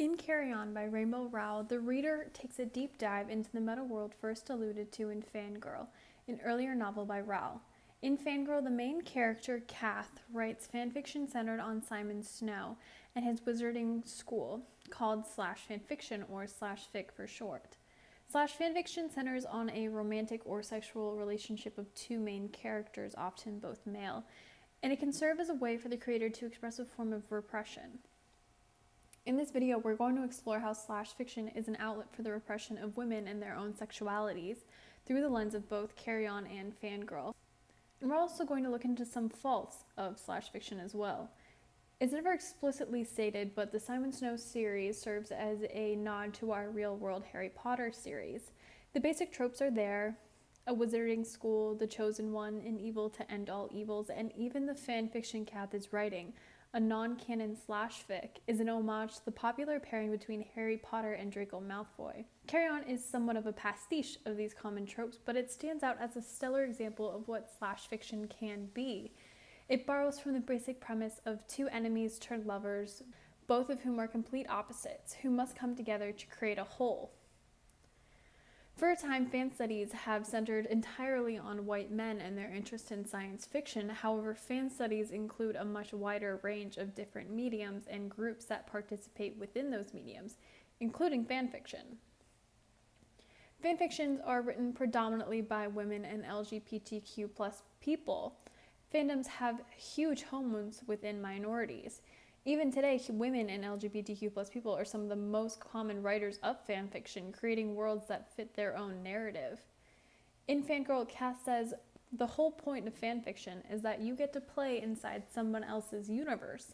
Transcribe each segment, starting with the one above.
In Carry On by Rainbow Rowell, the reader takes a deep dive into the meta world first alluded to in Fangirl, an earlier novel by Rowell. In Fangirl, the main character, Kath, writes fanfiction centered on Simon Snow and his wizarding school, called /fanfiction or /fic for short. /fanfiction centers on a romantic or sexual relationship of two main characters, often both male, and it can serve as a way for the creator to express a form of repression. In this video, we're going to explore how /fiction is an outlet for the repression of women and their own sexualities through the lens of both Carry On and Fangirl. And we're also going to look into some faults of /fiction as well. It's never explicitly stated, but the Simon Snow series serves as a nod to our real-world Harry Potter series. The basic tropes are there: a wizarding school, the chosen one, an evil to end all evils, and even the fanfiction Kath is writing, a non-canon /fic, is an homage to the popular pairing between Harry Potter and Draco Malfoy. Carry On is somewhat of a pastiche of these common tropes, but it stands out as a stellar example of what /fiction can be. It borrows from the basic premise of two enemies turned lovers, both of whom are complete opposites, who must come together to create a whole. For a time, fan studies have centered entirely on white men and their interest in science fiction. However, fan studies include a much wider range of different mediums and groups that participate within those mediums, including fanfiction. Fanfictions are written predominantly by women and LGBTQ+ people. Fandoms have huge homes within minorities. Even today, women and LGBTQ+ people are some of the most common writers of fanfiction, creating worlds that fit their own narrative. In Fangirl, Kath says, "The whole point of fanfiction is that you get to play inside someone else's universe,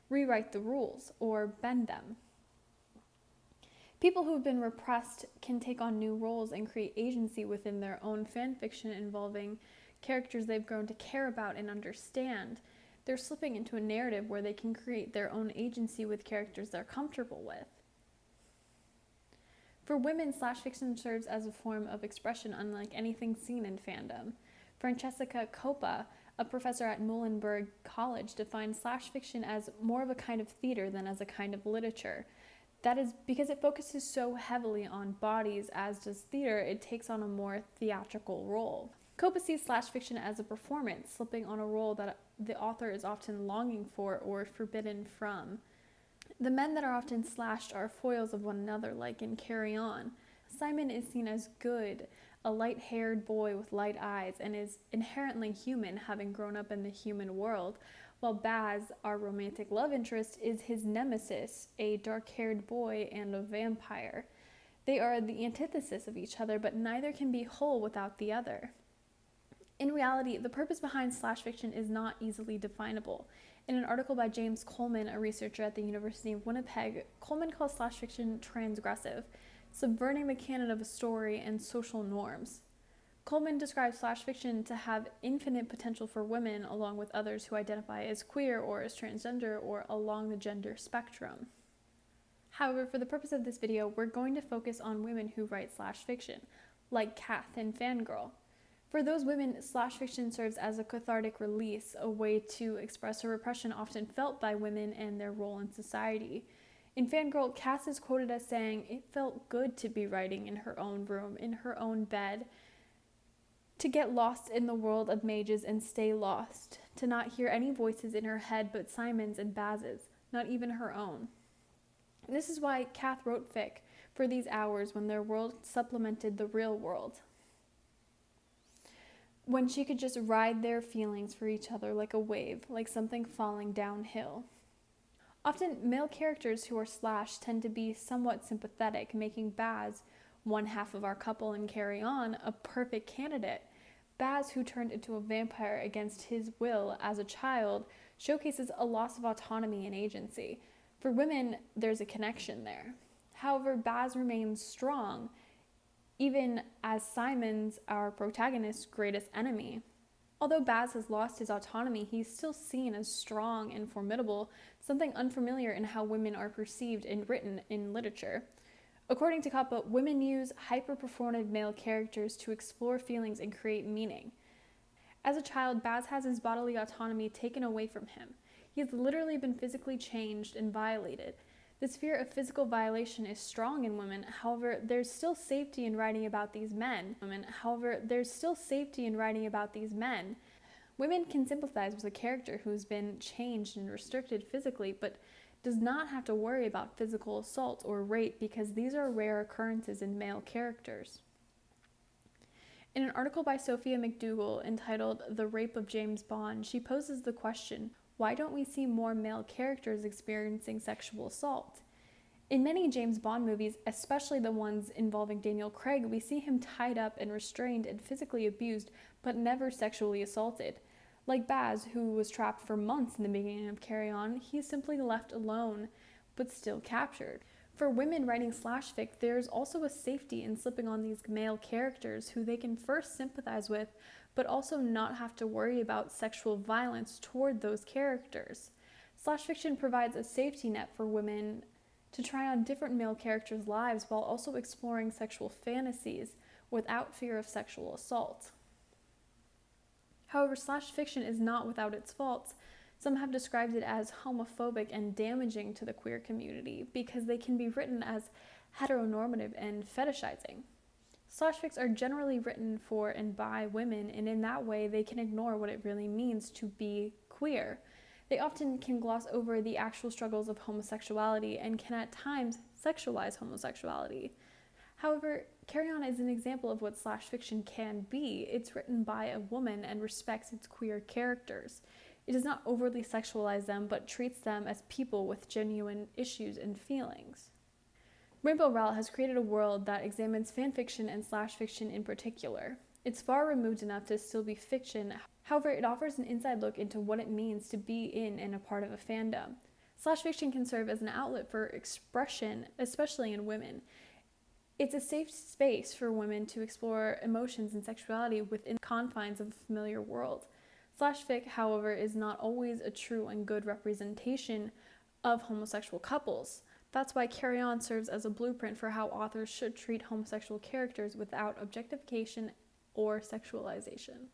rewrite the rules, or bend them. People who've been repressed can take on new roles and create agency within their own fanfiction involving characters they've grown to care about and understand. They're slipping into a narrative where they can create their own agency with characters they're comfortable with." For women, /fiction serves as a form of expression unlike anything seen in fandom. Francesca Coppa, a professor at Muhlenberg College, defines /fiction as more of a kind of theater than as a kind of literature. That is because it focuses so heavily on bodies, as does theater. It takes on a more theatrical role. Coppa sees /fiction as a performance, slipping on a role that the author is often longing for or forbidden from. The men that are often slashed are foils of one another, like in Carry On. Simon is seen as good, a light-haired boy with light eyes, and is inherently human, having grown up in the human world, while Baz, our romantic love interest, is his nemesis, a dark-haired boy and a vampire. They are the antithesis of each other, but neither can be whole without the other. In reality, the purpose behind /fiction is not easily definable. In an article by James Coleman, a researcher at the University of Winnipeg, Coleman calls /fiction transgressive, subverting the canon of a story and social norms. Coleman describes /fiction to have infinite potential for women, along with others who identify as queer or as transgender or along the gender spectrum. However, for the purpose of this video, we're going to focus on women who write /fiction, like Kath and Fangirl. For those women, /fiction serves as a cathartic release, a way to express a repression often felt by women and their role in society. In Fangirl, Cass is quoted as saying, "It felt good to be writing in her own room, in her own bed, to get lost in the world of mages and stay lost, to not hear any voices in her head but Simon's and Baz's, not even her own." This is why Kath wrote fic for these hours when their world supplemented the real world, when she could just ride their feelings for each other like a wave, like something falling downhill. Often, male characters who are slashed tend to be somewhat sympathetic, making Baz, one half of our couple in Carry On, a perfect candidate. Baz, who turned into a vampire against his will as a child, showcases a loss of autonomy and agency. For women, there's a connection there. However, Baz remains strong, even as Simon's, our protagonist's, greatest enemy. Although Baz has lost his autonomy, he's still seen as strong and formidable, something unfamiliar in how women are perceived and written in literature. According to Coppa, women use hyper-performative male characters to explore feelings and create meaning. As a child, Baz has his bodily autonomy taken away from him. He has literally been physically changed and violated. This fear of physical violation is strong in women. However, there's still safety in writing about these men. Women can sympathize with a character who's been changed and restricted physically, but does not have to worry about physical assault or rape because these are rare occurrences in male characters. In an article by Sophia McDougall entitled The Rape of James Bond, she poses the question, why don't we see more male characters experiencing sexual assault? In many James Bond movies, especially the ones involving Daniel Craig, we see him tied up and restrained and physically abused, but never sexually assaulted. Like Baz, who was trapped for months in the beginning of Carry On, he's simply left alone, but still captured. For women writing slash fic, there's also a safety in slipping on these male characters who they can first sympathize with, but also not have to worry about sexual violence toward those characters. Slash fiction provides a safety net for women to try on different male characters' lives while also exploring sexual fantasies without fear of sexual assault. However, slash fiction is not without its faults. Some have described it as homophobic and damaging to the queer community because they can be written as heteronormative and fetishizing. Slash fics are generally written for and by women, and in that way they can ignore what it really means to be queer. They often can gloss over the actual struggles of homosexuality and can at times sexualize homosexuality. However, Carry On is an example of what slash fiction can be. It's written by a woman and respects its queer characters. It does not overly sexualize them, but treats them as people with genuine issues and feelings. Rainbow Rowell has created a world that examines fanfiction and slash fiction in particular. It's far removed enough to still be fiction. However, it offers an inside look into what it means to be in and a part of a fandom. Slash fiction can serve as an outlet for expression, especially in women. It's a safe space for women to explore emotions and sexuality within confines of a familiar world. Slash fic, however, is not always a true and good representation of homosexual couples. That's why Carry On serves as a blueprint for how authors should treat homosexual characters without objectification or sexualization.